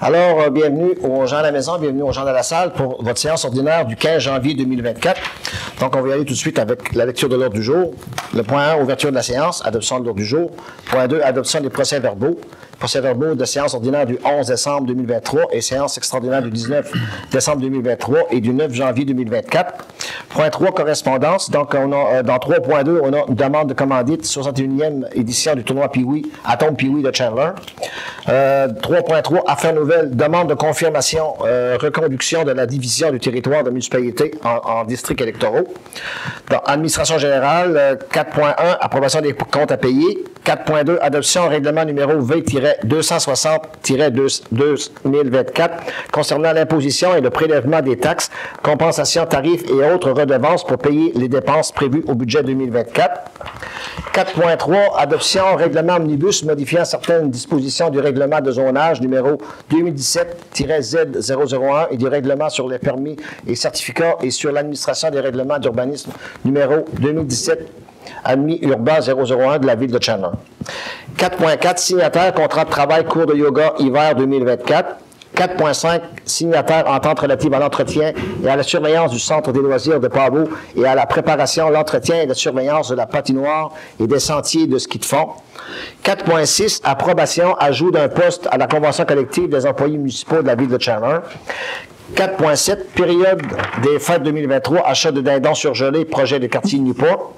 Alors, bienvenue aux gens à la maison, bienvenue aux gens de la salle pour votre séance ordinaire du 15 janvier 2024. Donc, on va y aller tout de suite avec la lecture de l'ordre du jour. Le point 1, ouverture de la séance, adoption de l'ordre du jour. Point 2, adoption des procès-verbaux. Procès-verbaux de séance ordinaire du 11 décembre 2023 et séance extraordinaire du 19 décembre 2023 et du 9 janvier 2024. Point 3, correspondance. Donc, on a, dans 3.2, on a une demande de commandite, 61e édition du tournoi Pee-Wee, Atom Pee-Wee de Chandler. 3.3, affaires nouvelles, demande de confirmation, reconduction de la division du territoire de municipalité en districts électoraux. Dans administration générale, 4.1, approbation des comptes à payer. 4.2, adoption règlement numéro V-260-2024 concernant l'imposition et le prélèvement des taxes, compensations, tarifs et autres redevances pour payer les dépenses prévues au budget 2024. 4.3, adoption règlement omnibus modifiant certaines dispositions du règlement de zonage numéro 2017-Z001 et du règlement sur les permis et certificats et sur l'administration des règlements d'urbanisme numéro 2017 admis urbain 001 de la ville de Chandler. 4.4, signataire, contrat de travail, cours de yoga hiver 2024. 4.5, signataire, entente relative à l'entretien et à la surveillance du centre des loisirs de Pabot et à la préparation, l'entretien et la surveillance de la patinoire et des sentiers de ski de fond. 4.6, approbation, ajout d'un poste à la convention collective des employés municipaux de la ville de Chandler. 4.7, période des fêtes 2023, achat de dindons surgelés, projet de quartier Newport.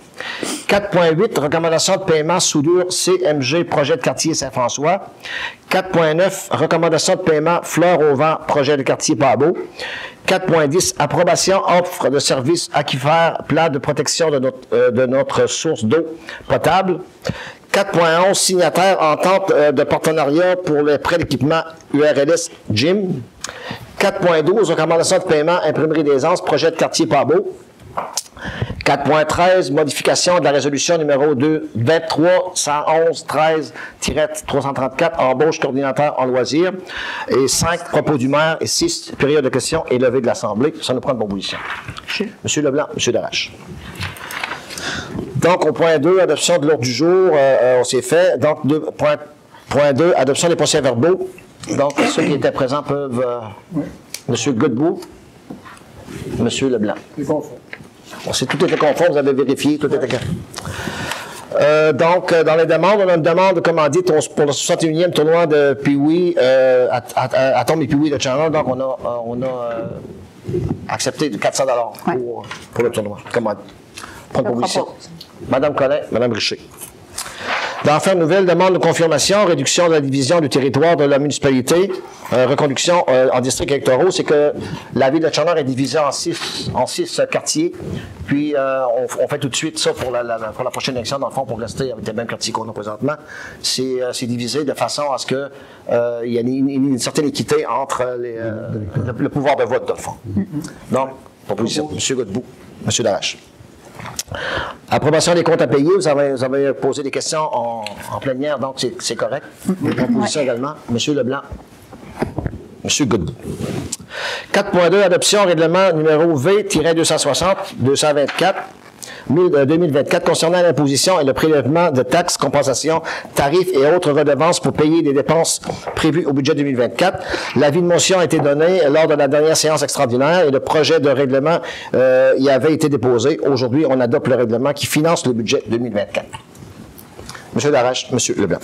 4.8, recommandation de paiement soudure CMG, projet de quartier Saint-François. 4.9, recommandation de paiement fleurs au vent, projet de quartier Pabot. 4.10, approbation offre de services aquifères, plan de protection de notre source d'eau potable. 4.11, signataire, entente de partenariat pour les prêts d'équipement URLS Gym. 4.12, recommandation de paiement, imprimerie des Anses, projet de quartier Pabot. 4.13, modification de la résolution numéro 23-111-13-334, embauche coordinateur en loisirs. Et 5, propos du maire. Et 6, période de questions et levée de l'Assemblée. Ça nous prend une proposition. Monsieur Leblanc, Monsieur Darache. Donc, au point 2, adoption de l'ordre du jour, on s'est fait. Donc, point 2, adoption des procès-verbaux. Donc, ceux qui étaient présents peuvent... Monsieur Godbout, Monsieur Leblanc. Bon, si tout était conforme, vous avez vérifié, tout était conforme. Donc, dans les demandes, on a une demande de commandite pour le 61e tournoi de Pee-Wee, Atom et Pee-Wee de Chandler. Donc, on a accepté 400 $ pour le tournoi. Commandite. Proposition. Madame Collin, Madame Richer. Dans affaires nouvelles, demande de confirmation, réduction de la division du territoire de la municipalité, reconduction en districts électoraux, c'est que la ville de Chandler est divisée en six quartiers. Puis, on fait tout de suite ça pour la prochaine élection, dans le fond, pour rester avec les mêmes quartiers qu'on a présentement. C'est divisé de façon à ce qu'il y ait une certaine équité entre le pouvoir de vote, dans le fond. Donc, proposition, M. Godbout, M. Darache. Approbation des comptes à payer. Vous avez posé des questions en plénière, donc c'est correct. Proposition également. M. Leblanc. M. Godbout. 4.2, adoption règlement numéro V-260-224. 2024 concernant l'imposition et le prélèvement de taxes, compensations, tarifs et autres redevances pour payer des dépenses prévues au budget 2024. L'avis de motion a été donné lors de la dernière séance extraordinaire et le projet de règlement y avait été déposé. Aujourd'hui, on adopte le règlement qui finance le budget 2024. M. Darache, M. Leblanc.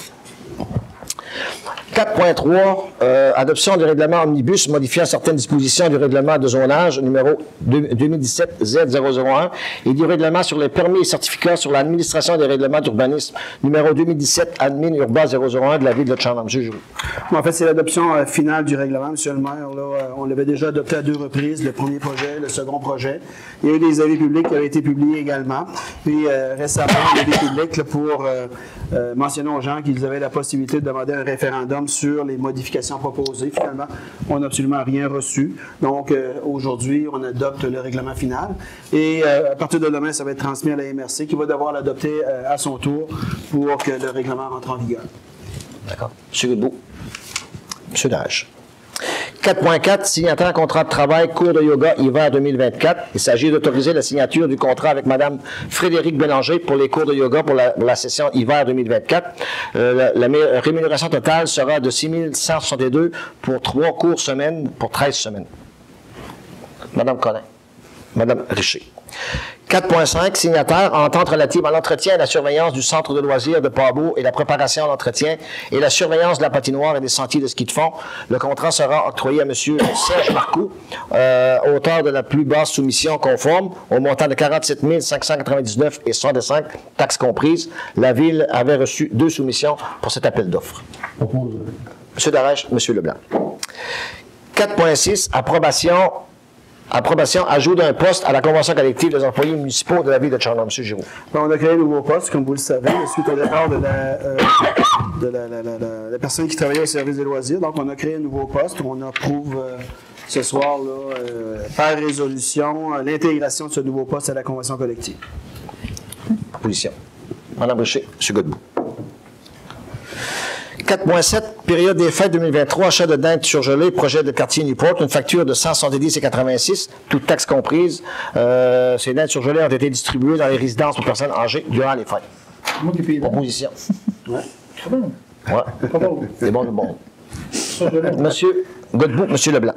4.3, adoption du règlement omnibus modifiant certaines dispositions du règlement de zonage numéro 2017-Z001 et du règlement sur les permis et certificats sur l'administration des règlements d'urbanisme numéro 2017 admin urbain 001 de la ville de Chandler. M. Giroux. En fait, c'est l'adoption finale du règlement, M. le maire. Là, on l'avait déjà adopté à 2 reprises, le premier projet, le second projet. Il y a eu des avis publics qui avaient été publiés également. Puis récemment, il y a des publics là, pour mentionner aux gens qu'ils avaient la possibilité de demander un référendum sur les modifications proposées. Finalement, on n'a absolument rien reçu. Donc, aujourd'hui, on adopte le règlement final. Et à partir de demain, ça va être transmis à la MRC qui va devoir l'adopter à son tour pour que le règlement rentre en vigueur. D'accord. M. Godbout. M. Darache. 4.4, signataire contrat de travail, cours de yoga hiver 2024. Il s'agit d'autoriser la signature du contrat avec Mme Frédérique Bélanger pour les cours de yoga pour la session hiver 2024. La rémunération totale sera de 6 162 pour 3 cours semaine pour 13 semaines. Mme Collin. Mme Richer. 4.5, signataire, entente relative à l'entretien et la surveillance du centre de loisirs de Pabot et la préparation à l'entretien et la surveillance de la patinoire et des sentiers de ski de fond. Le contrat sera octroyé à M. Serge Marcoux, auteur de la plus basse soumission conforme, au montant de 47 599 et 65, taxes comprises. La Ville avait reçu 2 soumissions pour cet appel d'offres. M. Darèche, M. Leblanc. 4.6, approbation, ajout d'un poste à la convention collective des employés municipaux de la ville de Charlevoix. M. Giroux. On a créé un nouveau poste, comme vous le savez, suite au départ de la personne qui travaillait au service des loisirs. Donc, on a créé un nouveau poste. On approuve ce soir, par résolution, l'intégration de ce nouveau poste à la convention collective. Proposition. Mme Richer, M. Godbout. 4.7, période des fêtes 2023, achat de dinde surgelée, projet de quartier Newport, une facture de 170,86, toutes taxes comprises. Ces dindes surgelées ont été distribuées dans les résidences pour personnes âgées durant les fêtes. Moi qui paye. Proposition. Ouais. Très bien. Ouais. Pas bon. C'est bon, c'est bon. Monsieur Godbout, M. Leblanc.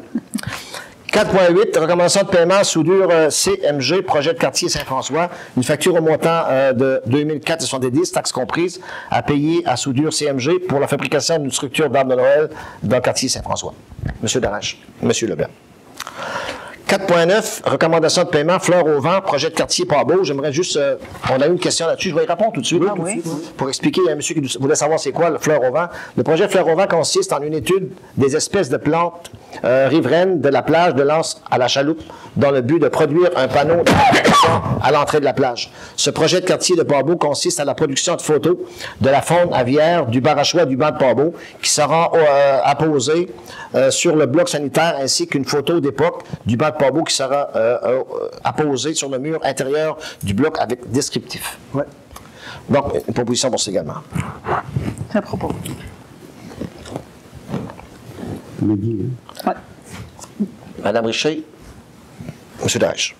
4.8, recommandation de paiement soudure CMG, projet de quartier Saint-François, une facture au montant de 2004,70, taxes comprises, à payer à soudure CMG pour la fabrication d'une structure d'arbre de Noël dans le quartier Saint-François. M. Darèche, M. Leblanc. 4.9, recommandation de paiement, fleurs au vent, projet de quartier Pabot. J'aimerais juste, on a eu une question là-dessus, je vais y répondre tout de suite. Oui. Pour expliquer à un monsieur qui voulait savoir c'est quoi le fleur au vent. Le projet fleur au vent consiste en une étude des espèces de plantes riveraines de la plage de l'Anse à la Chaloupe dans le but de produire un panneau de protection à l'entrée de la plage. Ce projet de quartier de Pabot consiste à la production de photos de la faune aviaire, du barachois du banc de Pabot qui sera apposée sur le bloc sanitaire ainsi qu'une photo d'époque du banc de Pabot qui sera apposée sur le mur intérieur du bloc avec descriptif. Ouais. Donc, une proposition pour ça également. C'est à propos. Ouais. Mme Richer, M. Darèche.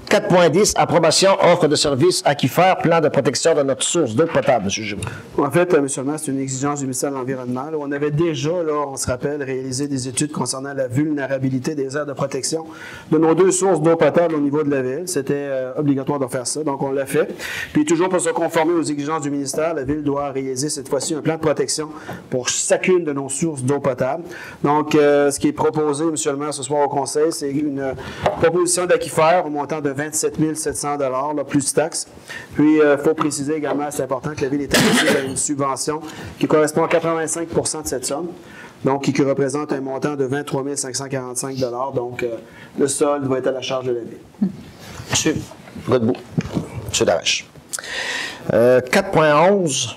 4.10, approbation, offre de services aquifères, plan de protection de notre source d'eau potable, M. Giroux. En fait, M. le maire, c'est une exigence du ministère de l'Environnement. On avait déjà, on se rappelle, réalisé des études concernant la vulnérabilité des aires de protection de nos 2 sources d'eau potable au niveau de la ville. C'était obligatoire de faire ça, donc on l'a fait. Puis toujours pour se conformer aux exigences du ministère, la ville doit réaliser cette fois-ci un plan de protection pour chacune de nos sources d'eau potable. Donc, ce qui est proposé, M. le maire, ce soir au Conseil, c'est une proposition d'aquifère au montant de 27 700 $ plus taxes. Puis, il faut préciser également, c'est important, que la Ville est associée à une subvention qui correspond à 85 % de cette somme, donc qui représente un montant de 23 545 $. Donc, le solde va être à la charge de la Ville. M. Godbout, M. Darèche. 4.11,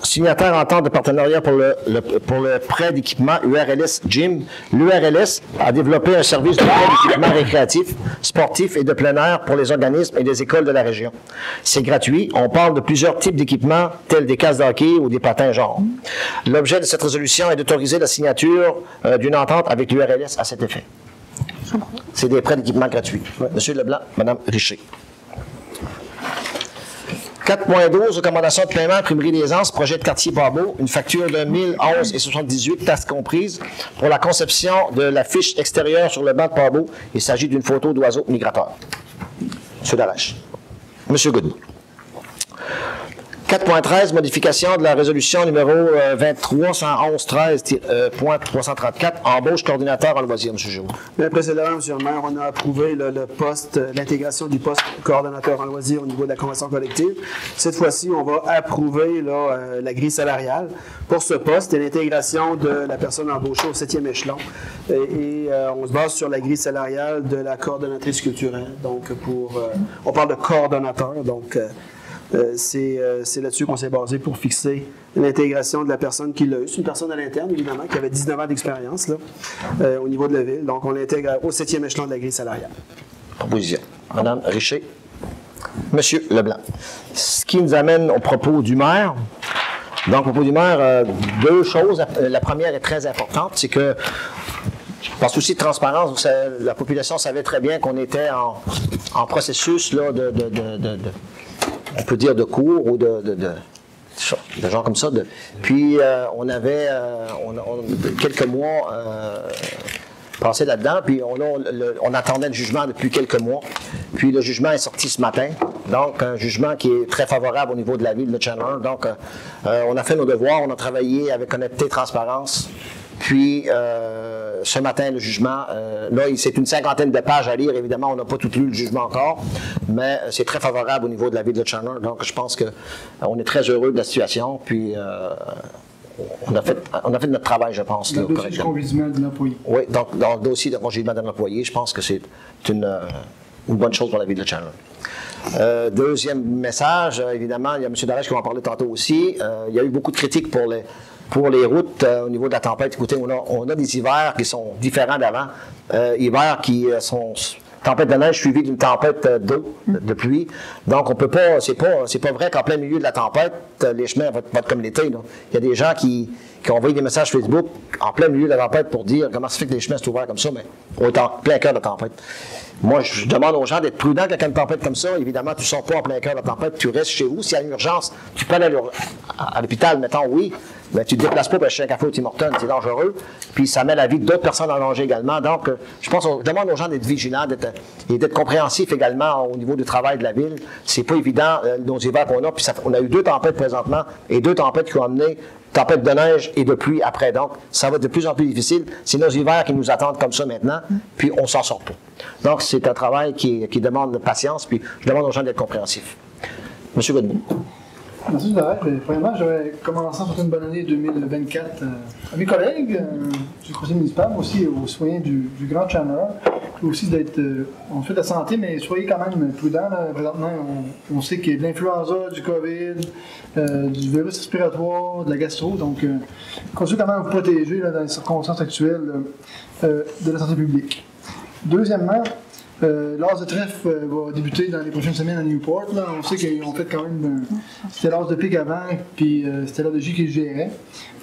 signataire entente de partenariat pour le prêt d'équipement URLS Gym. L'URLS a développé un service de prêt d'équipement récréatif, sportif et de plein air pour les organismes et les écoles de la région. C'est gratuit. On parle de plusieurs types d'équipements, tels des cases de hockey ou des patins genre. L'objet de cette résolution est d'autoriser la signature d'une entente avec l'URLS à cet effet. C'est des prêts d'équipement gratuits. M. Leblanc, Mme Richer. 4.12, recommandation de paiement, imprimerie des Anses, projet de quartier Pabot, une facture de 1011,78, taxes comprises, pour la conception de la fiche extérieure sur le banc de Pabot. Il s'agit d'une photo d'oiseau migrateur. M. Darèche. M. Godbout. 4.13, modification de la résolution numéro 231113.334, embauche coordinateur en loisirs, M. Giroux. Bien précédemment, M. le maire, on a approuvé le poste, l'intégration du poste coordonnateur en loisirs au niveau de la convention collective. Cette fois-ci, on va approuver la grille salariale pour ce poste et l'intégration de la personne embauchée au 7e échelon. On se base sur la grille salariale de la coordonnatrice culturelle. Donc, on parle de coordonnateur, donc c'est là-dessus qu'on s'est basé pour fixer l'intégration de la personne qui l'a eu. C'est une personne à l'interne, évidemment, qui avait 19 ans d'expérience au niveau de la ville. Donc, on l'intègre au 7e échelon de la grille salariale. Proposition. Mme Richer. M. Leblanc. Ce qui nous amène au propos du maire. Donc, au propos du maire, 2 choses. La première est très importante, c'est que Par souci de transparence, vous savez, la population savait très bien qu'on était en processus là, on peut dire de cours ou de gens comme ça. Puis on avait quelques mois passés là-dedans, puis on attendait le jugement depuis quelques mois. Puis le jugement est sorti ce matin. Donc, un jugement qui est très favorable au niveau de la ville de Chandler. Donc, on a fait nos devoirs, on a travaillé avec honnêteté et transparence. Puis, ce matin, le jugement, là, c'est une 50aine de pages à lire. Évidemment, on n'a pas tout lu le jugement encore, mais c'est très favorable au niveau de la ville de Chandler. Donc, je pense qu'on est très heureux de la situation. Puis, on a fait notre travail, je pense. Dans le dossier de congédiement de l'employé. Oui, donc dans le dossier de congédiement de l'employé, je pense que c'est une bonne chose pour la ville de Chandler. Deuxième message, évidemment, il y a M. Darèche qui va en parler tantôt aussi. Il y a eu beaucoup de critiques pour les routes au niveau de la tempête. Écoutez, on a des hivers qui sont différents d'avant. Hivers qui sont tempête de neige suivie d'une tempête d'eau, de pluie. Donc, on peut pas, c'est pas vrai qu'en plein milieu de la tempête, les chemins vont être comme l'été. Il y a des gens qui envoient des messages Facebook en plein milieu de la tempête pour dire comment ça fait que les chemins sont ouverts comme ça, mais on est en plein cœur de la tempête. Moi, je demande aux gens d'être prudents quand il y a une tempête comme ça. Évidemment, tu ne sors pas en plein cœur de la tempête, tu restes chez vous. S'il y a une urgence, tu peux aller à l'hôpital, mettons, oui, mais tu ne te déplaces pas pour acheter un café au Tim Hortons, c'est dangereux. Puis ça met la vie d'autres personnes en danger également. Donc, je demande aux gens d'être vigilants et d'être compréhensifs également au niveau du travail de la ville. C'est pas évident, nos hivers qu'on a. Puis on a eu 2 tempêtes présentement et 2 tempêtes qui ont amené tempête de neige et de pluie après. Donc, ça va être de plus en plus difficile. C'est nos hivers qui nous attendent comme ça maintenant, puis on s'en sort pas. Donc, c'est un travail qui demande de patience, puis je demande aux gens d'être compréhensifs. Monsieur Godbout. Merci, premièrement, j'avais commencé à souhaiter une bonne année 2024 à mes collègues du conseil municipal, aussi aux citoyens du Grand Chandler, aussi d'être, on fait de la santé, mais soyez quand même prudents. Là. Présentement, on sait qu'il y a de l'influenza, du COVID, du virus respiratoire, de la gastro, donc continuez quand même à vous protéger là, dans les circonstances actuelles de la santé publique. Deuxièmement, l'as de trèfle va débuter dans les prochaines semaines à Newport. Là. On sait qu'ils ont fait quand même. C'était l'as de pique avant, puis c'était l'as de J qui le gérait.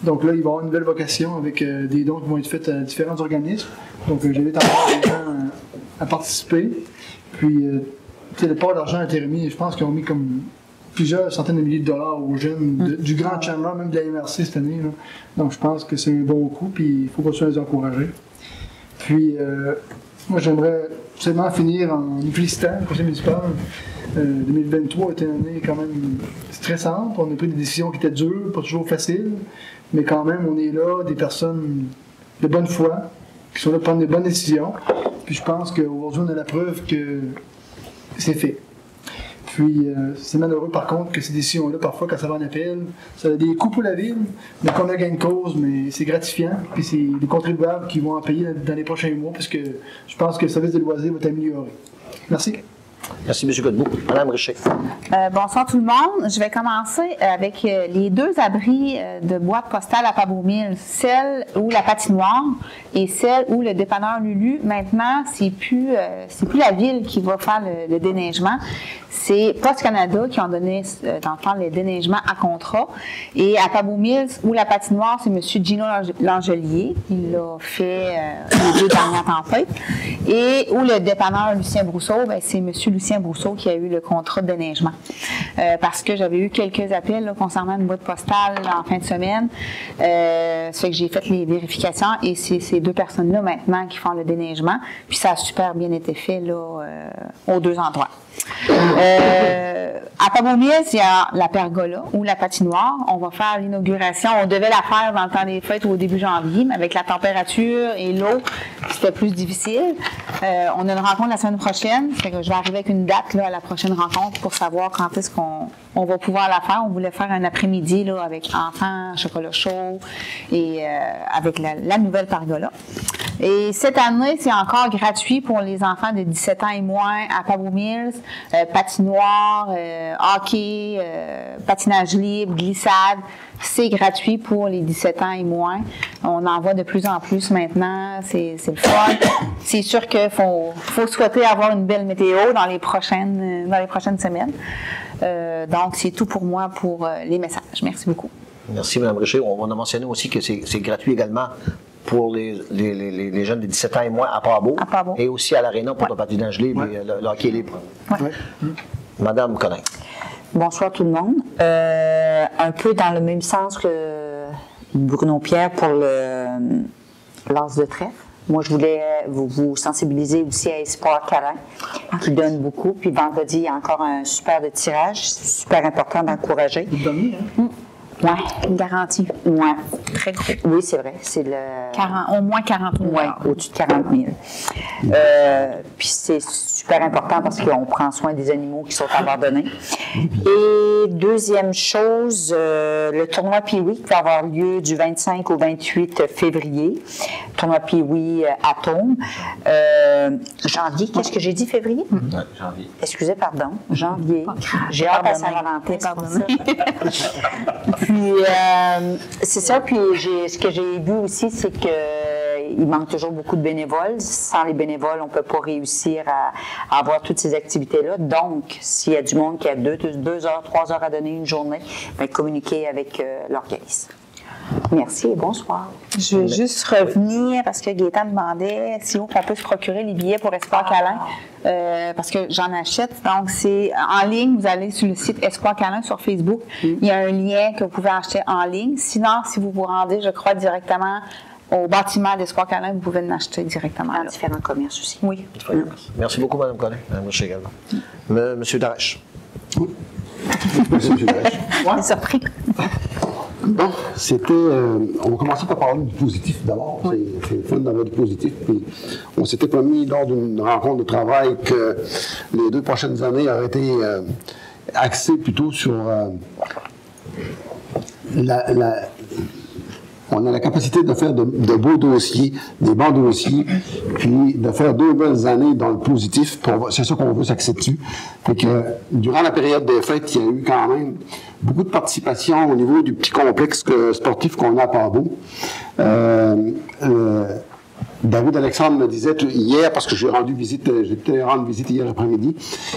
Donc là, il va y avoir une nouvelle vocation avec des dons qui vont être faits à différents organismes. Donc j'invite encore les gens à participer. Puis, le port d'argent a été remis. Je pense qu'ils ont mis comme plusieurs centaines de milliers de dollars aux jeunes du Grand Chandler, même de la MRC cette année. Là. Donc je pense que c'est un bon coup, puis il faut continuer à les encourager. Puis, moi, j'aimerais seulement finir en nous félicitant le conseil municipal. 2023 a été une année quand même stressante. On a pris des décisions qui étaient dures, pas toujours faciles, mais quand même, on est là, des personnes de bonne foi, qui sont là pour prendre des bonnes décisions. Puis je pense qu'aujourd'hui, on a la preuve que c'est fait. Puis, c'est malheureux par contre que ces décisions-là, parfois, quand ça va en appel, ça a des coûts pour la ville, mais qu'on a gain de cause, mais c'est gratifiant. Puis c'est les contribuables qui vont en payer dans les prochains mois, parce que je pense que le service des loisirs va être amélioré. Merci. Merci, M. Godbout. Mme Richer. Bonsoir tout le monde. Je vais commencer avec les 2 abris de boîtes postales à Pabot-Mills, celle où la patinoire et celle où le dépanneur Lulu. Maintenant, c'est plus la ville qui va faire le déneigement. C'est Poste Canada qui ont donné, dans le fond, le déneigement à contrat. Et à Pabot-Mills, où la patinoire, c'est M. Gino Langelier. Il l'a fait les 2 dernières tempêtes. Et où le dépanneur Lucien Brousseau, ben, c'est M. Lucien Brousseau qui a eu le contrat de déneigement. Parce que j'avais eu quelques appels là, concernant une boîte postale en fin de semaine. Ça fait que j'ai fait les vérifications et c'est ces 2 personnes-là maintenant qui font le déneigement. Puis ça a super bien été fait là, aux 2 endroits. À Pabot-Mills, il y a la pergola ou la patinoire. On va faire l'inauguration. On devait la faire dans le temps des fêtes ou au début janvier, mais avec la température et l'eau, c'était plus difficile. On a une rencontre la semaine prochaine. Fait que je vais arriver avec une date là, à la prochaine rencontre pour savoir quand est-ce qu'on va pouvoir la faire. On voulait faire un après-midi là, avec enfants, chocolat chaud et avec la nouvelle pergola. Et cette année, c'est encore gratuit pour les enfants de 17 ans et moins à Pabot-Mills. Patinoire, hockey, patinage libre, glissade. C'est gratuit pour les 17 ans et moins. On en voit de plus en plus maintenant. C'est le fun. C'est sûr qu'il faut souhaiter avoir une belle météo dans les prochaines semaines. Donc, c'est tout pour moi pour les messages. Merci beaucoup. Merci, Mme Richer. On va mentionner aussi que c'est gratuit également pour les jeunes de 17 ans et moins à Pabot. À Pabot. Et aussi à l'Arena pour le patinage libre et le hockey libre. Ouais. Madame Collin. Bonsoir tout le monde. Un peu dans le même sens que Bruno Pierre pour l'as de trèfle. Moi, je voulais vous sensibiliser aussi à Espoir Câlin, qui donne beaucoup. Puis vendredi, il y a encore un super de tirage. C'est super important d'encourager. Vous donnez, hein? Oui. Une garantie. Ouais. Très gros. Oui, c'est vrai. C'est le... Au moins 40 000. Oui, au-dessus de 40 000. Puis c'est super important parce qu'on prend soin des animaux qui sont abandonnés. Et deuxième chose, le tournoi Pee-Wee qui va avoir lieu du 25 au 28 février. Tournoi Pee-Wee Atome. Janvier, qu'est-ce que j'ai dit, février? Janvier. Excusez, pardon. Janvier. J'ai hâte à Saint-Valentin. Puis, c'est ça. Puis, ce que j'ai vu aussi, c'est qu'il manque toujours beaucoup de bénévoles. Sans les bénévoles, on ne peut pas réussir à avoir toutes ces activités-là. Donc, s'il y a du monde qui a 2 heures, 3 heures à donner une journée, bien, communiquer avec l'organisme. Merci et bonsoir. Je veux juste revenir parce que Gaétan demandait si on peut se procurer les billets pour Espoir Câlin. Parce que j'en achète. Donc, c'est en ligne. Vous allez sur le site Espoir Câlin sur Facebook. Il y a un lien que vous pouvez acheter en ligne. Sinon, si vous vous rendez, je crois, directement au bâtiment d'Espoir Câlin, vous pouvez l'acheter directement. Dans différents commerces aussi. Oui. Merci beaucoup, Mme Collin. Moi, je suis également. Monsieur Darèche. Oui. Monsieur Darèche. Ouais. Surpris. Bon, c'était. On va commencer par parler du positif d'abord. C'est le fun d'avoir du positif. Puis on s'était promis lors d'une rencontre de travail que les 2 prochaines années auraient été axées plutôt sur on a la capacité de faire de beaux dossiers, des bons dossiers, puis de faire 2 belles années dans le positif. C'est ça qu'on veut s'axer dessus. Fait que, durant la période des fêtes, il y a eu quand même beaucoup de participation au niveau du petit complexe sportif qu'on a à Pabot. David Alexandre me disait hier, parce que j'étais rendu visite hier après-midi,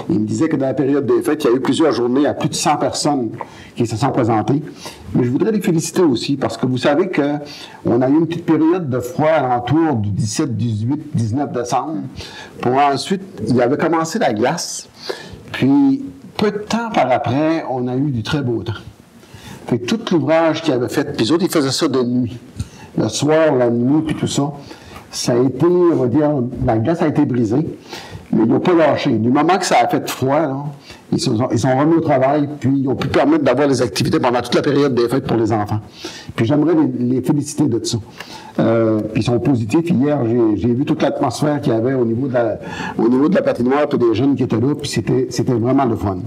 il me disait que dans la période des fêtes, il y a eu plusieurs journées à plus de 100 personnes qui se sont présentées. Mais je voudrais les féliciter aussi, parce que vous savez qu'on a eu une petite période de froid alentour du 17, 18, 19 décembre, pour ensuite, il avait commencé la glace, puis peu de temps par après, on a eu du très beau temps. Fait que tout l'ouvrage qu'ils avaient fait, puis les autres, ils faisaient ça de nuit. Le soir, la nuit, puis tout ça. Ça a été, on va dire, la glace a été brisée, mais ils n'ont pas lâché. Du moment que ça a fait froid, là, ils sont remis au travail, puis ils ont pu permettre d'avoir les activités pendant toute la période des fêtes pour les enfants. Puis j'aimerais les féliciter de ça. Puis ils sont positifs. Hier, j'ai vu toute l'atmosphère qu'il y avait au niveau de la patinoire, puis des jeunes qui étaient là, puis c'était vraiment le fun.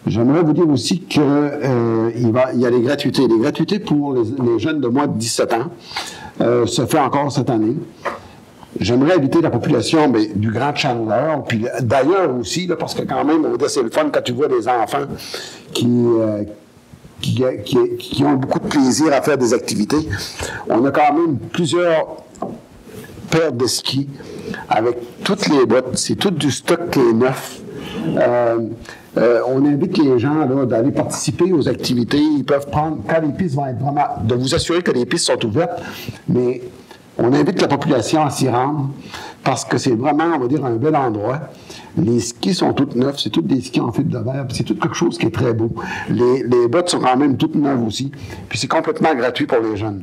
J'aimerais vous dire aussi qu'il y a les gratuités. Les gratuités pour les jeunes de moins de 17 ans. Se fait encore cette année. J'aimerais inviter la population du Grand Chandler, puis d'ailleurs aussi, là, parce que quand même, c'est le fun quand tu vois des enfants qui ont beaucoup de plaisir à faire des activités. On a quand même plusieurs paires de skis avec toutes les bottes. C'est tout du stock qui est neuf. On invite les gens là, d'aller participer aux activités. Ils peuvent prendre, quand les pistes vont être vraiment, de vous assurer que les pistes sont ouvertes, mais on invite la population à s'y rendre parce que c'est vraiment, on va dire, un bel endroit. Les skis sont toutes neufs, c'est tous des skis en fibre de verre, c'est tout quelque chose qui est très beau. Les bottes sont quand même toutes neuves aussi, puis c'est complètement gratuit pour les jeunes.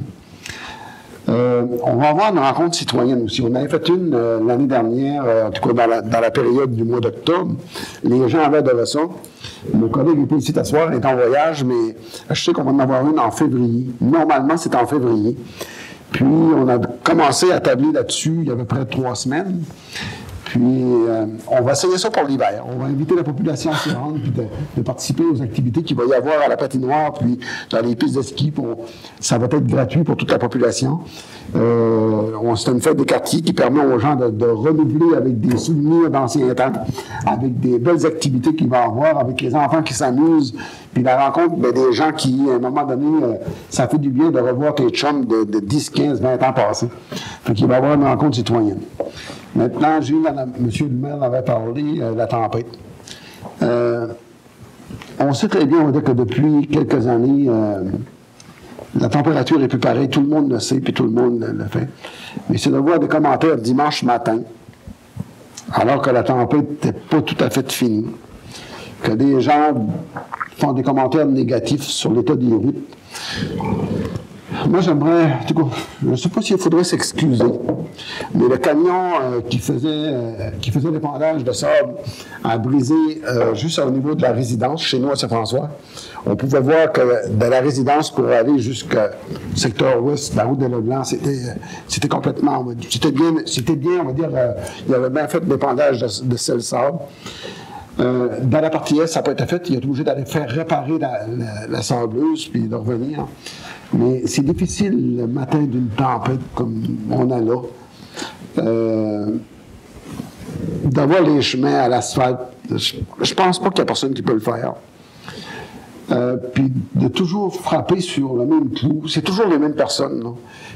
On va avoir une rencontre citoyenne aussi. On avait fait une l'année dernière, en tout cas dans la période du mois d'octobre. Les gens avaient adoré ça. Mon collègue n'est pas ici t'asseoir, il est en voyage, mais je sais qu'on va en avoir une en février. Normalement, c'est en février. Puis, on a commencé à tabler là-dessus il y a à peu près 3 semaines. Puis, on va essayer ça pour l'hiver. On va inviter la population à s'y rendre puis de participer aux activités qu'il va y avoir à la patinoire puis dans les pistes de ski. Ça va être gratuit pour toute la population. C'est une fête des quartiers qui permet aux gens de renouveler avec des souvenirs d'anciens temps, avec des belles activités qu'il va y avoir, avec les enfants qui s'amusent. Puis la rencontre des gens qui, à un moment donné, ça fait du bien de revoir tes chums de 10, 15, 20 ans passés. Fait qu'il va y avoir une rencontre citoyenne. Maintenant, M. le maire avait parlé de la tempête. On sait très bien, on va dire que depuis quelques années, La température est plus pareille, tout le monde le sait, puis tout le monde le fait. Mais c'est de voir des commentaires dimanche matin, alors que la tempête n'était pas tout à fait finie, que des gens font des commentaires négatifs sur l'état des routes. Moi, j'aimerais, je ne sais pas s'il faudrait s'excuser, mais le camion qui faisait l'épandage de sable a brisé juste au niveau de la résidence, chez nous à Saint-François. On pouvait voir que de la résidence pour aller jusqu'au secteur ouest de la route de Leblanc, c'était complètement, c'était bien, on va dire, il avait bien fait l'épandage de sel-sable. Dans la partie est, ça n'a pas été fait. Il est obligé d'aller faire réparer la sableuse puis de revenir. Mais c'est difficile le matin d'une tempête comme on a là. D'avoir les chemins à l'asphalte, je pense pas qu'il y a personne qui peut le faire. Puis de toujours frapper sur le même clou, c'est toujours les mêmes personnes. Là.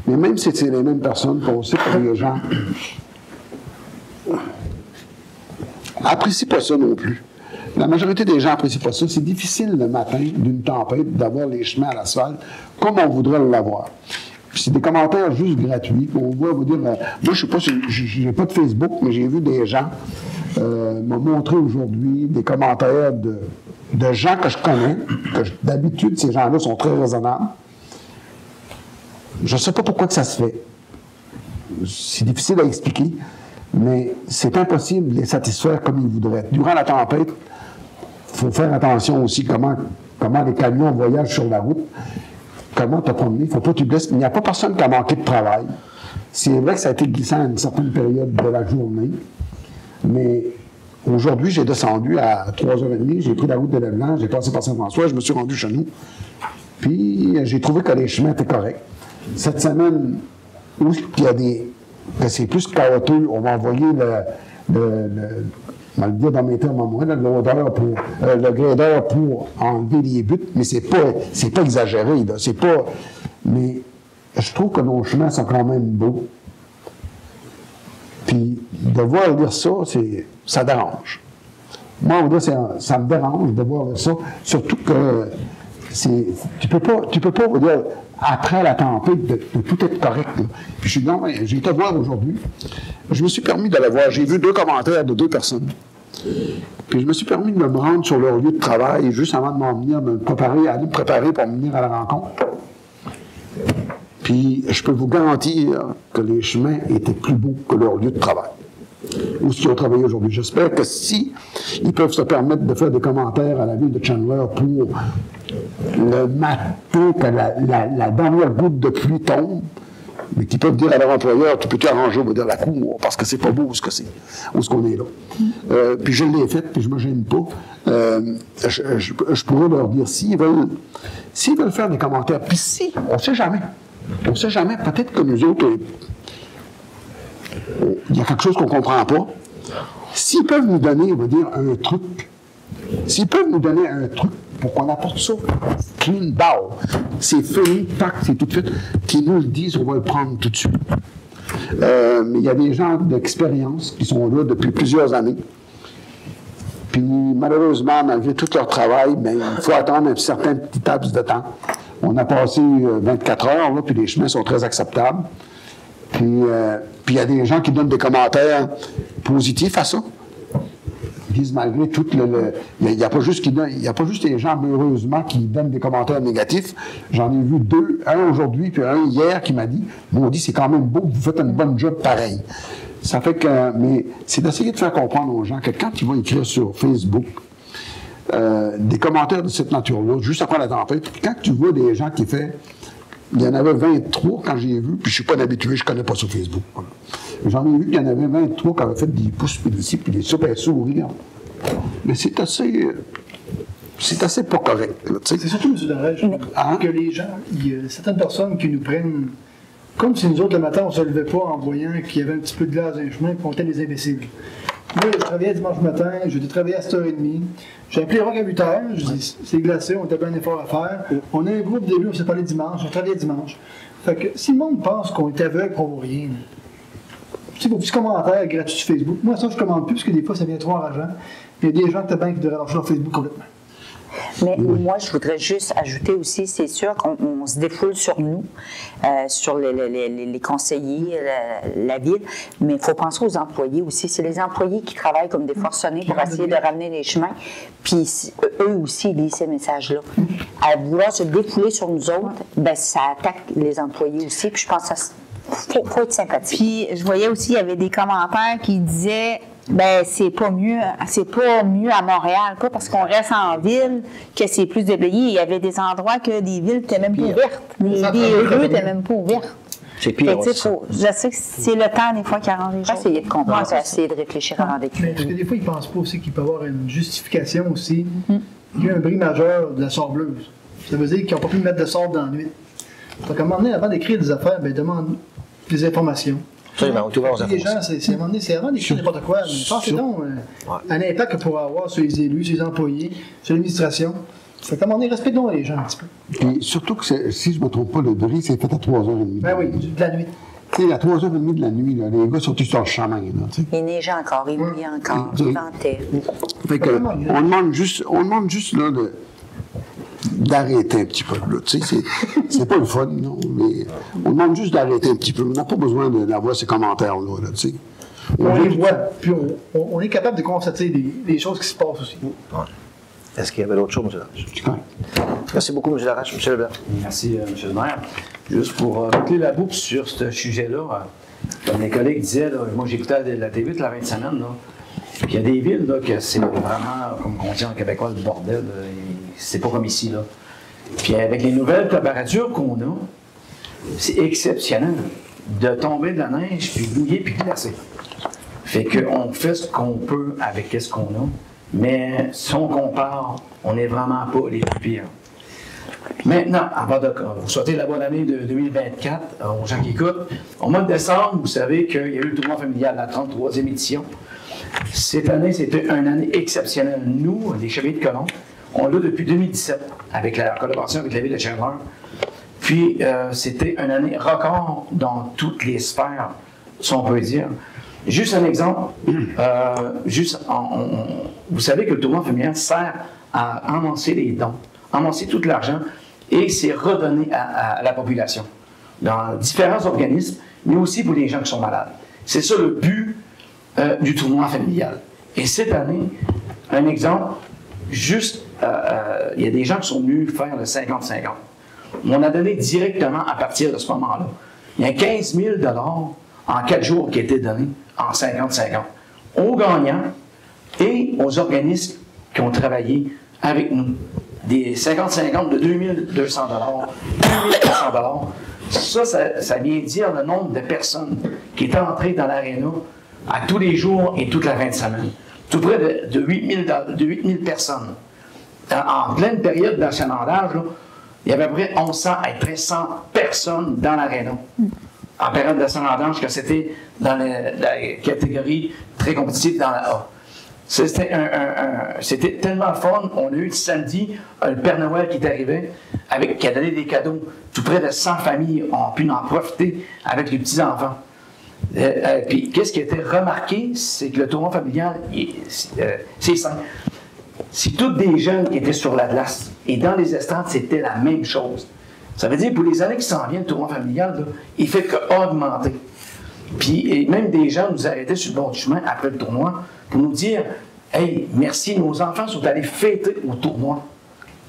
Mais même si c'est les mêmes personnes, on sait que les gens n'apprécient pas ça non plus. La majorité des gens n'apprécient pas ça. C'est difficile le matin d'une tempête d'avoir les chemins à l'asphalte comme on voudrait l'avoir. C'est des commentaires juste gratuits. On va vous dire, moi je sais pas, j'ai pas de Facebook, mais j'ai vu des gens m'ont montré aujourd'hui des commentaires de gens que je connais, que d'habitude ces gens-là sont très raisonnables. Je ne sais pas pourquoi que ça se fait. C'est difficile à expliquer. Mais c'est impossible de les satisfaire comme ils voudraient. Durant la tempête, il faut faire attention aussi comment les camions voyagent sur la route, comment te promener. Il ne faut pas que tu blesses. Il n'y a pas personne qui a manqué de travail. C'est vrai que ça a été glissant à une certaine période de la journée, mais aujourd'hui, j'ai descendu à 3h30, j'ai pris la route de Leblanc, j'ai passé par Saint-François, je me suis rendu chez nous, puis j'ai trouvé que les chemins étaient corrects. Cette semaine, où il y a que c'est plus chaotique, on va envoyer on va le dire dans mes termes à moi, le grader pour enlever les buts, mais c'est pas exagéré, là, c'est pas... Mais je trouve que nos chemins sont quand même beaux. Puis de voir dire ça, ça dérange. Moi, on va dire, ça me dérange de voir ça, surtout que tu peux pas vous dire, après la tempête, de tout être correct. Là. Puis j'ai été voir aujourd'hui. Je me suis permis d'aller voir. J'ai vu 2 commentaires de 2 personnes. Puis je me suis permis de me rendre sur leur lieu de travail juste avant de aller me préparer pour venir à la rencontre. Puis je peux vous garantir que les chemins étaient plus beaux que leur lieu de travail. Où est-ce qu'ils ont travaillé aujourd'hui? J'espère que si ils peuvent se permettre de faire des commentaires à la ville de Chandler pour le matin que la dernière goutte de pluie tombe, mais qu'ils peuvent dire à leur employeur, tu peux-tu arranger, on va dire la cour, parce que c'est pas beau où ce qu'on est là. Puis je l'ai fait, puis je me gêne pas. Je pourrais leur dire, s'ils veulent faire des commentaires, puis si, on sait jamais, peut-être que nous autres, il y a quelque chose qu'on ne comprend pas. S'ils peuvent nous donner, on va dire, un truc, pour qu'on apporte ça, clean bow, c'est fini, tac, c'est tout de suite, qu'ils nous le disent, on va le prendre tout de suite. Mais il y a des gens d'expérience qui sont là depuis plusieurs années. Puis malheureusement, malgré tout leur travail, ben, il faut attendre un certain petit laps de temps. On a passé 24 heures, là, puis les chemins sont très acceptables. Puis il y a des gens qui donnent des commentaires positifs à ça. Ils disent malgré tout il n'y a pas juste les gens, malheureusement, qui donnent des commentaires négatifs. J'en ai vu 2, un aujourd'hui, puis un hier, qui m'a dit, on dit, c'est quand même beau, vous faites un bon job pareil. Ça fait que, mais c'est d'essayer de faire comprendre aux gens que quand ils vont écrire sur Facebook des commentaires de cette nature-là, juste après la tempête, quand tu vois des gens qui font... Il y en avait 23 quand j'ai vu, puis je ne suis pas habitué, je ne connais pas sur Facebook. Voilà. J'en ai vu qu'il y en avait 23 qui avaient fait des pouces, puis ici, puis des super sourires. Mais c'est assez pas correct. C'est surtout, M. Darèche, que les gens, il y a certaines personnes qui nous prennent, comme si nous autres, le matin, on ne se levait pas en voyant qu'il y avait un petit peu de glace dans les chemins, puis on était des imbéciles. Moi, je travaillais dimanche matin, j'ai travaillé à 7h30. J'ai appelé Rock à 8h, je dis c'est glacé, on a bien un effort à faire. On a un groupe début, on s'est parlé dimanche, on travaillait dimanche. Fait que si le monde pense qu'on est aveugle, qu'on ne voit rien, tu sais, vos petits commentaires gratuits sur Facebook, moi ça je commande plus parce que des fois ça devient trop enrageant. Il y a des gens qui devraient lâcher leur Facebook complètement. Mais moi, je voudrais juste ajouter aussi, c'est sûr qu'on se défoule sur nous, sur les conseillers, la ville, mais il faut penser aux employés aussi. C'est les employés qui travaillent comme des forcenés pour essayer de ramener les chemins, puis eux aussi lisent ces messages-là. À vouloir se défouler sur nous autres, ben, ça attaque les employés aussi, puis je pense que ça faut être sympathique. Puis je voyais aussi, il y avait des commentaires qui disaient ben c'est pas mieux à Montréal, pas parce qu'on reste en ville que c'est plus déblayé. Il y avait des endroits que les villes n'étaient même pas ouvertes. Les rues n'étaient même pas ouvertes. C'est pire. Je sais que c'est le temps des fois qui arrange les choses. Essayer de comprendre, essayer de réfléchir avant d'écrire. Parce que des fois, ils ne pensent pas aussi qu'il peut y avoir une justification aussi. Il y a eu un bris majeur de la sableuse. Ça veut dire qu'ils n'ont pas pu mettre de sable dans la nuit. Donc, à un moment donné, avant d'écrire des affaires, ben, demande des informations. Absolument, tout va aux Les gens, c'est avant d'écrire n'importe quoi. Mais pensez donc à l'impact que pourra avoir sur les élus, sur les employés, sur l'administration. Fait qu'à un moment donné, respectons les gens un petit peu. Et surtout que, si je ne me trompe pas, le bris, c'est fait à 3h30. Ben oui, de la nuit. Tu sais, à 3h30 de la nuit, là, les gars sont tous sur le chemin. Là, il neigeait encore, il mouillait encore, il ventait. Fait que, on demande juste là, d'arrêter un petit peu. Là, tu sais, c'est pas le fun, non, mais on demande juste d'arrêter un petit peu. On n'a pas besoin d'avoir ces commentaires-là. Là, tu sais. On les voit, puis on est capable de constater des choses qui se passent aussi. Ouais. Est-ce qu'il y avait d'autres choses, M. Larache? Merci beaucoup, M. Larache. M. Leblanc. Merci, M. le maire. Juste pour boucler la boucle sur ce sujet-là, comme les collègues disaient, là, moi j'écoutais la TV la fin de semaine, là, puis il y a des villes là, que c'est vraiment, comme on dit en québécois, le bordel. C'est pas comme ici. Là. Puis avec les nouvelles températures qu'on a, c'est exceptionnel de tomber de la neige, puis mouiller, puis glacer. Fait qu'on fait ce qu'on peut avec ce qu'on a, mais si on compare, on n'est vraiment pas les plus pires. Maintenant, avant de vous souhaiter la bonne année de 2024 aux gens qui écoutent, au mois de décembre, vous savez qu'il y a eu le tournoi familial, la 33e édition. Cette année, c'était une année exceptionnelle. Nous, les Chevaliers de Colomb, on l'a depuis 2017, avec la collaboration avec la ville de Chandler. Puis, c'était une année record dans toutes les sphères, si on peut dire. Juste un exemple, vous savez que le tournoi familial sert à amasser les dons, amasser tout l'argent, et c'est redonné à la population, dans différents organismes, mais aussi pour les gens qui sont malades. C'est ça le but du tournoi familial. Et cette année, un exemple, juste, il y a des gens qui sont venus faire le 50-50. On a donné directement à partir de ce moment-là. Il y a 15 000 en 4 jours qui étaient donnés en 50-50 aux gagnants et aux organismes qui ont travaillé avec nous. Des 50-50 de 2 200 $, 1 400 $. Ça vient dire le nombre de personnes qui étaient entrées dans l'aréna à tous les jours et toute la fin de semaine. Tout près de 8 000 personnes. En pleine période d'achalandage, il y avait à peu près 1100 à 1300 personnes dans l'aréna. En période d'achalandage, que c'était dans la catégorie très compétitive dans la A. C'était tellement fun. On a eu samedi le Père Noël qui est arrivé, qui a donné des cadeaux. Tout près de 100 familles ont pu en profiter avec les petits-enfants. Puis, qu'est-ce qui a été remarqué, c'est que le tournoi familial, c'est simple. C'est toutes des jeunes qui étaient sur la glace. Et dans les estrades, c'était la même chose. Ça veut dire, pour les années qui s'en viennent, le tournoi familial, là, il fait qu'augmenter. Puis, même des gens nous arrêtaient sur le bord du chemin après le tournoi pour nous dire « Hey, merci, nos enfants sont allés fêter au tournoi. »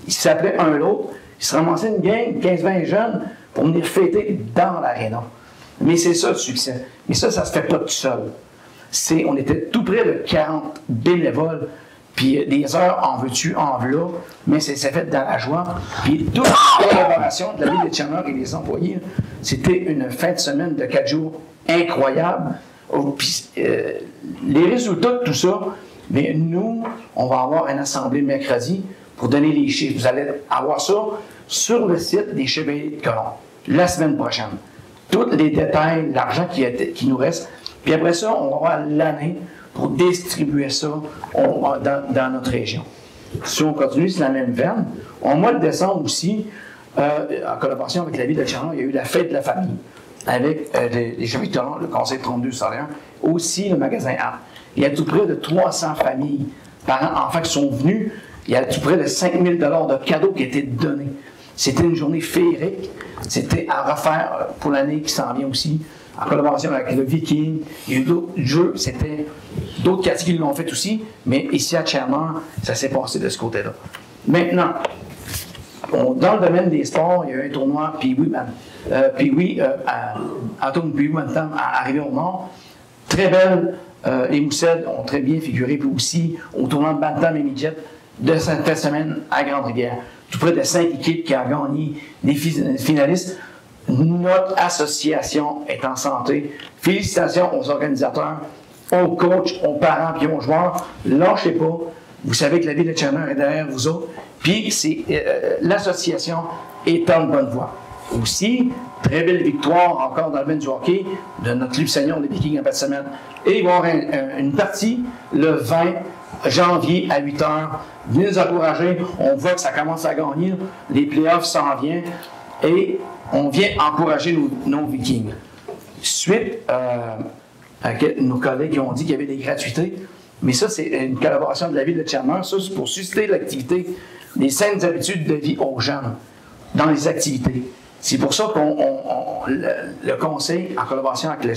Ils s'appelaient un l'autre, ils se ramassaient une gang, 15-20 jeunes, pour venir fêter dans l'aréna. Mais c'est ça le succès. Mais ça ne se fait pas tout seul. On était tout près de 40 bénévoles, puis des heures en veux-tu, en veux-là, mais c'est fait dans la joie. Puis toute la collaboration de la ville de Chandler et des employés, c'était une fin de semaine de 4 jours incroyable. Puis, les résultats de tout ça, mais nous, on va avoir une assemblée mercredi pour donner les chiffres. Vous allez avoir ça sur le site des Chevaliers de Colomb la semaine prochaine. Tous les détails, l'argent qui nous reste. Puis après ça, on va avoir l'année pour distribuer ça dans notre région. Si on continue, c'est la même veine. Au mois de décembre aussi, en collaboration avec la ville de Chandler, il y a eu la fête de la famille avec les Chevaliers de Colomb, le conseil 32-101, aussi le magasin A. Il y a tout près de 300 familles, parents, enfants qui sont venus Il y a tout près de 5 000 $ de cadeaux qui étaient donnés. C'était une journée féerique. C'était à refaire pour l'année qui s'en vient aussi, en collaboration avec le Viking. Il y a eu d'autres jeux. C'était d'autres catégories qui l'ont fait aussi. Mais ici à Chandler, ça s'est passé de ce côté-là. Maintenant, dans le domaine des sports, il y a eu un tournoi Antoine Pee-Wee Bantam arrivé au Nord. Très belle. Les Moussettes ont très bien figuré, puis aussi au tournoi de Bantam et Midget de cette semaine à Grande-Rivière. Tout près de 5 équipes qui ont gagné des finalistes. Notre association est en santé. Félicitations aux organisateurs, aux coachs, aux parents et aux joueurs. Lâchez pas. Vous savez que la ville de Chandler est derrière vous autres. Puis l'association est en bonne voie. Aussi, très belle victoire encore dans le domaine du hockey de notre club senior, les Vikings, en fin de semaine. Et il va y avoir une partie le 20 janvier à 8 h. Venez nous encourager. On voit que ça commence à gagner. Les playoffs s'en viennent. Et on vient encourager nos Vikings. Suite à nos collègues qui ont dit qu'il y avait des gratuités. Mais ça, c'est une collaboration de la ville de Chandler. Ça, c'est pour susciter l'activité, les saines habitudes de vie aux jeunes dans les activités. C'est pour ça le conseil, en collaboration avec le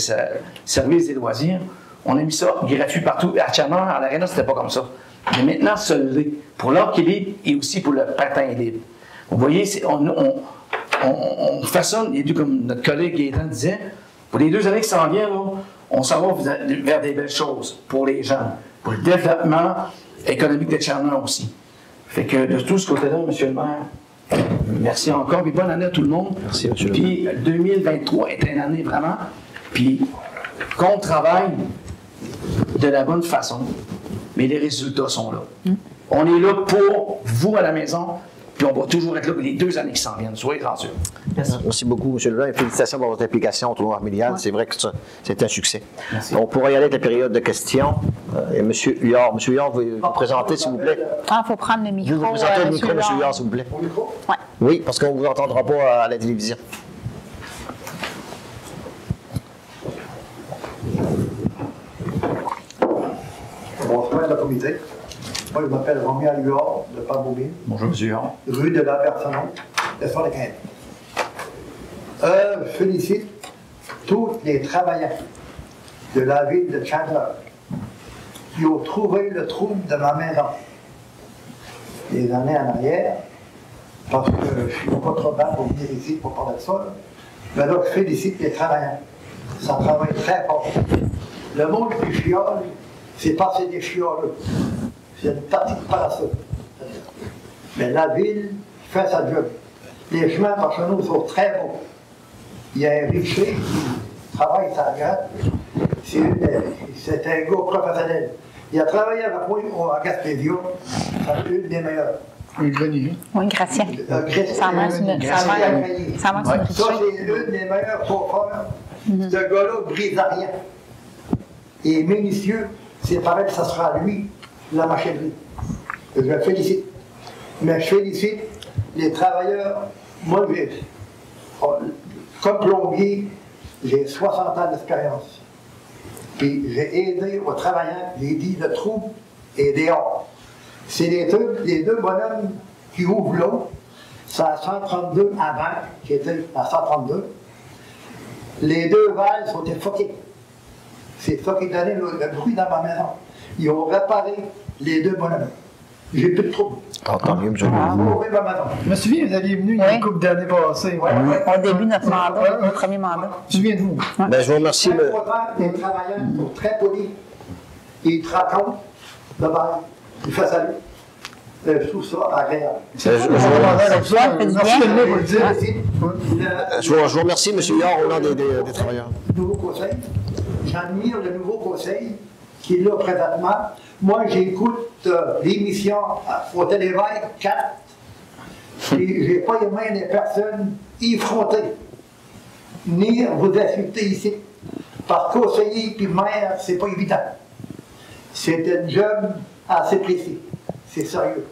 service des loisirs, on a mis ça gratuit partout. À Chandler, à l'Arena, c'était pas comme ça. Mais maintenant, ça l'est. Pour l'hockey libre et aussi pour le patin libre. Vous voyez, on façonne les deux, comme notre collègue Gaétan disait, pour les 2 années qui s'en viennent, là, on s'en va vers des belles choses pour les jeunes, pour le développement économique de Chandler aussi. Fait que de tout ce côté-là, M. le maire, merci encore, puis bonne année à tout le monde. Merci, M. le maire. Puis 2023 est une année vraiment, puis qu'on travaille de la bonne façon, mais les résultats sont là. On est là pour vous à la maison, puis on va toujours être là pour les 2 années qui s'en viennent. Soyez rassurés. Merci beaucoup, M. Leblanc, et félicitations pour votre implication au tournoi familial. C'est vrai que c'est un succès. Merci. On pourra y aller avec la période de questions. Et M. Huard. M. Huard, vous vous présentez, s'il vous plaît. Il faut prendre le micro. Vous vous présentez le micro, M. Huard. Huard, s'il vous plaît. Mon micro? Ouais. Oui, parce qu'on ne vous entendra pas à la télévision. Bonsoir, le comité. Moi, je m'appelle Roméa Huard, de Pambobine, Bonjour, M. Huard. rue de la Personne, de Fort-de-Quinte. Je félicite tous les travailleurs de la ville de Chandler qui ont trouvé le trou de ma maison des années en arrière, parce que je ne suis pas trop bas pour venir ici pour parler de ça. Mais là, je félicite les travailleurs. Ça travaille très fort. Le monde qui chiole, c'est pas c'est des chioleux. C'est une partie de parasol. Mais la ville fait sa job. Les chemins par chez nous sont très beaux. Il y a un richer qui travaille sa gratte. C'est un gars professionnel. Il a travaillé avec moi à Gaspésia. C'est une des meilleures. Un grenier. Oui, Gratien. Ça marche une Ça, riche. c'est une des meilleures chauffeurs. Ce gars-là ne brise rien. Il est minutieux. C'est pareil que ça sera lui, la machinerie. Je le félicite. Mais je félicite les travailleurs. Moi, comme plombier, j'ai 60 ans d'expérience. Puis j'ai aidé aux travailleurs, j'ai dit le trou est dehors. C'est les deux bonhommes qui ouvrent l'eau. C'est à 132 avant, qui était à 132. Les 2 valves sont effoquées. C'est ça qui donnait le bruit dans ma maison. Ils ont réparé les 2 bonhommes. J'ai plus de trouble. Tant mieux, M. Ils ont ouvert ma maison. Je me souviens, vous aviez venu il y a une couple d'années passées. Au début de notre mandat, notre premier mandat. Souviens-vous. Ben, je vous remercie. Les travailleurs sont très polis. Ils te racontent le bail. Ils font salut. Je trouve ça agréable. Je vous remercie, M. Huard, au nom des travailleurs. Nouveau conseil. J'admire le nouveau conseil qui est là présentement. Moi, j'écoute l'émission au Téléveil 4. Et j'ai pas aimé des personnes effrontées, ni vous insulter ici. Par conseiller puis maire, c'est pas évident. C'est un job assez précis. C'est sérieux.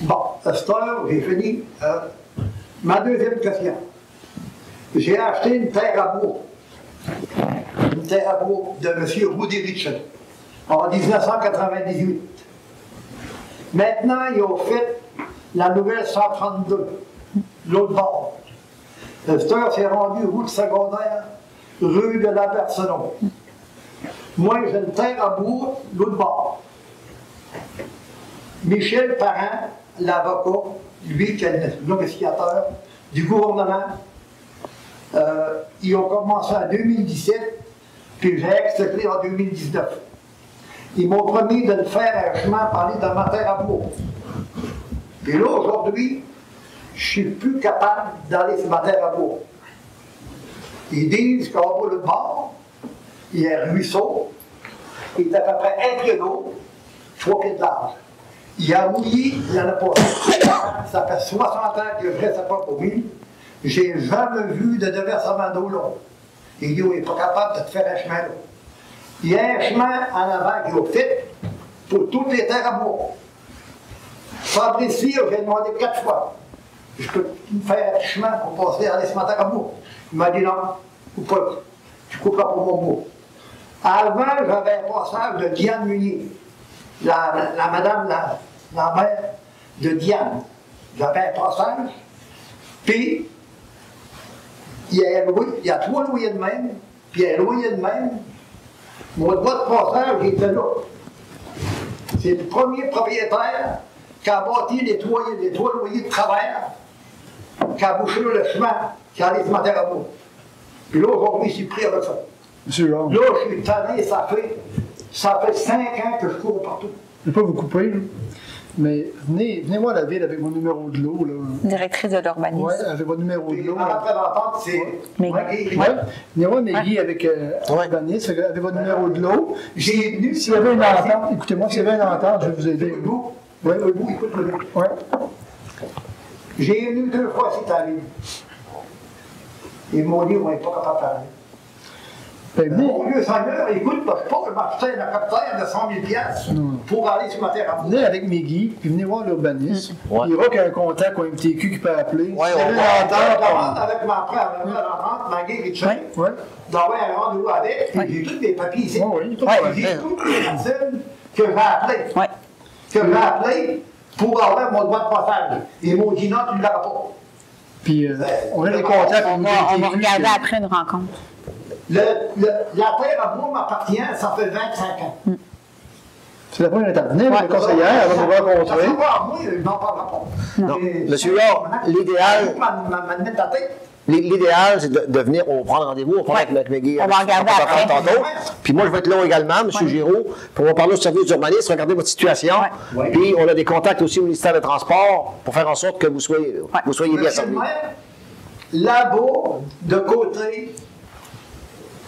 Bon, à cette heure, j'ai fini. Ma deuxième question. J'ai acheté une terre à bois. Une terre à bois de M. Woody Richard en 1998. Maintenant, ils ont fait la nouvelle 132, l'autre bord. Le secteur s'est rendu route secondaire, rue de la Bercenon. Moi, j'ai une terre à bourg, l'autre bord. Michel Parent, l'avocat, lui qui est l'investigateur du gouvernement, ils ont commencé en 2017, puis j'ai accepté en 2019. Ils m'ont promis de le faire un chemin parler de ma terre à bourg. Puis là, aujourd'hui, je ne suis plus capable d'aller sur ma terre à bourg. Ils disent qu'en bas de bord, il y a un ruisseau, il est à peu près 1 pied d'eau, 3 pieds de large. Il a mouillé, il en a pas. Ça fait 60 ans que je reste pas pour lui. J'ai jamais vu de déversement d'eau là. Il dit, il n'est pas capable de te faire un chemin là. Il y a un chemin en avant qui est fait pour toutes les terres à bois. Fabrice, j'ai demandé 4 fois. Je peux me faire un chemin pour passer à l'espace à bois. Il m'a dit non, tu couperas pour mon bois. Avant, j'avais un passage de Diane Munier, la madame, la mère de Diane. J'avais un passage, puis il y a 3 loyers de même, puis il y a un loyer de même. Mon droit de passage, il était là. C'est le premier propriétaire qui a bâti les 3 loyers de travers, qui a bouché le chemin, qui allait se mettre à bout. Puis là, aujourd'hui, je suis pris avec ça. Monsieur Long. Là, je suis tanné, ça fait 5 ans que je cours partout. Je ne vais pas vous couper, là. Mais venez-moi à la ville avec mon numéro de l'eau, là. Directrice de l'urbanisme. Oui, avec votre numéro de Puis l'eau. ma représentante, c'est Oui. Venez-moi, Meggy, avec l'urbanisme, avec votre numéro de l'eau. J'ai venu. S'il y avait une entente, écoutez-moi, s'il y avait une entente, je vais vous aider. Vous, Oui, vous, écoutez-moi. oui. J'ai venu 2 fois cette année. Ils m'ont dit, on n'est pas capable de parler. Ben, venez. Mon vieux Seigneur, écoute, je ne peux pas m'acheter un hélicoptère de 100 000 piastres pour aller sur ma terre à bout. Venez avec Meggy, puis venez voir l'urbanisme. Ouais. Il y aura qu'un contact ou un MTQ qui peut appeler. Ouais, S'il y on avait va. une entente, Avec ma frère, l'entente, Maggie Richard, Oui. d'avoir un rendez-vous avec, puis j'ai tous les papiers ici. Oui, pas de problème. J'ai toutes les personnes que j'ai appelées. Oui. Que j'ai appelées pour avoir mon droit de passage. Et ils m'ont dit non, tu ne l'auras pas. Puis on a les contacts. On va regarder après une rencontre. La terre à moi m'appartient, ça fait 25 ans. C'est la première étape. Venez avec la conseillère, elle va vous rencontrer. Ça va à moi, je n'en parlerai pas. Non. Monsieur Laure, l'idéal- L'idéal, c'est de venir, on va prendre rendez-vous, on va prendre avec Meggy. On va regarder après. Tantôt. Puis moi, je vais être là également, M. Giraud, puis on va parler au service d'urbanisme, regarder votre situation. Ouais. Puis on a des contacts aussi au ministère des Transports pour faire en sorte que vous soyez bien Monsieur servis. le maire, là-bas, de côté,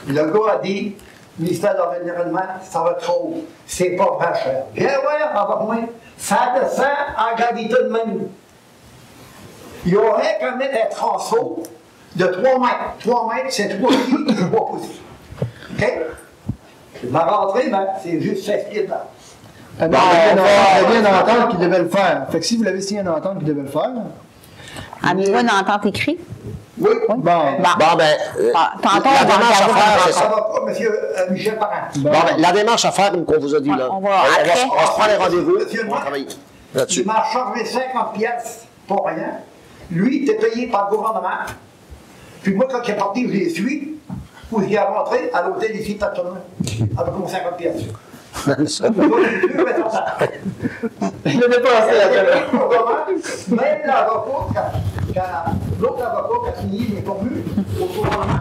le gars a dit, ministère de l'Environnement, ça va être trop. C'est pas vrai cher. Viens voir, avec moi, ça descend en gravité de même. Il y aurait quand même un transeau de 3 mètres. 3 mètres, c'est 3 pieds et 3 pouces. OK? Ma rentrée, ben, c'est juste 16 pieds de là. Il y avait une entente qui devait le faire. Fait que si vous l'avez signé une entente qui devait le faire, Avez-vous une entente écrite? Oui. bon. Bon, ben, Tantôt, la on va démarche à regarder faire, c'est Ça ça. va pas, monsieur Michel Parent. Bon, ben, la démarche à faire, qu'on vous a dit, là. on va après. On va se prendre les rendez-vous, Monsieur le on va maire, travailler Il là-dessus. m'a chargé 50 piastres pour rien. Lui, il était payé par le gouvernement. Puis moi, quand il est parti, je l'ai suivi. Où il est rentré à l'hôtel ici, Tatonin, avec mon 50 piastres. Il a dépensé la télé. Même l'avocat, l'autre avocat qui a signé mes formules au gouvernement,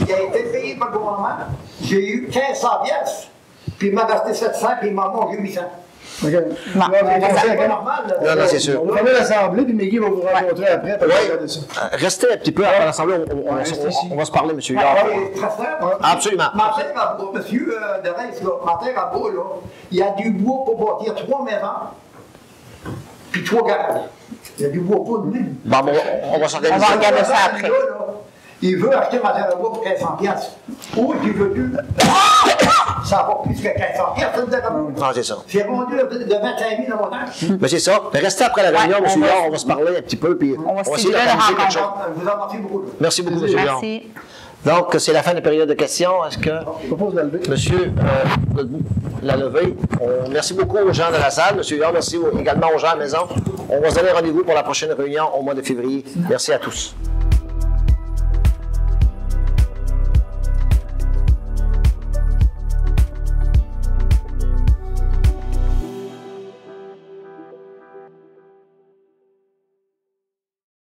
il a été payé par le gouvernement. J'ai eu 1500 piastres, puis il m'a resté 700, puis il m'a mangé 800. OK. Bon, C'est pas normal. Non, non, c'est sûr. On va fermer l'assemblée, puis Meggy va vous rencontrer après, puis on va regarder ça. Restez un petit peu après l'Assemblée, on va se parler, M. Yard. C'est très simple. Absolument. Ma terre à bois, monsieur de Reims, là, ma terre à bois, là, il y a du bois pour bâtir 3 maisons, puis 3 garages. Il y a du bois pour nous. Bon, on va s'organiser. On va regarder ça après. Il veut acheter ma terre à bois pour 1500 piastres. Ou tu veux plus. Ça va plus que 1500 piastres, une terre à bois. Non, c'est ça. C'est vendu de 25 000 en montant. Mais c'est ça. Mais restez après la réunion, Ouais, M. on va- Yard, on va se parler un petit peu, puis On va essayer stimuler la d'organiser quelque rencontre. chose. Je vous en remercie beaucoup. Merci beaucoup, M. Yard. Merci. Donc, c'est la fin de la période de questions. Est-ce que Je propose de la lever. M. Godbout la levée. Merci beaucoup aux gens de la salle. M. Huard, merci également aux gens à la maison. On va se donner rendez-vous pour la prochaine réunion au mois de février. Merci à tous.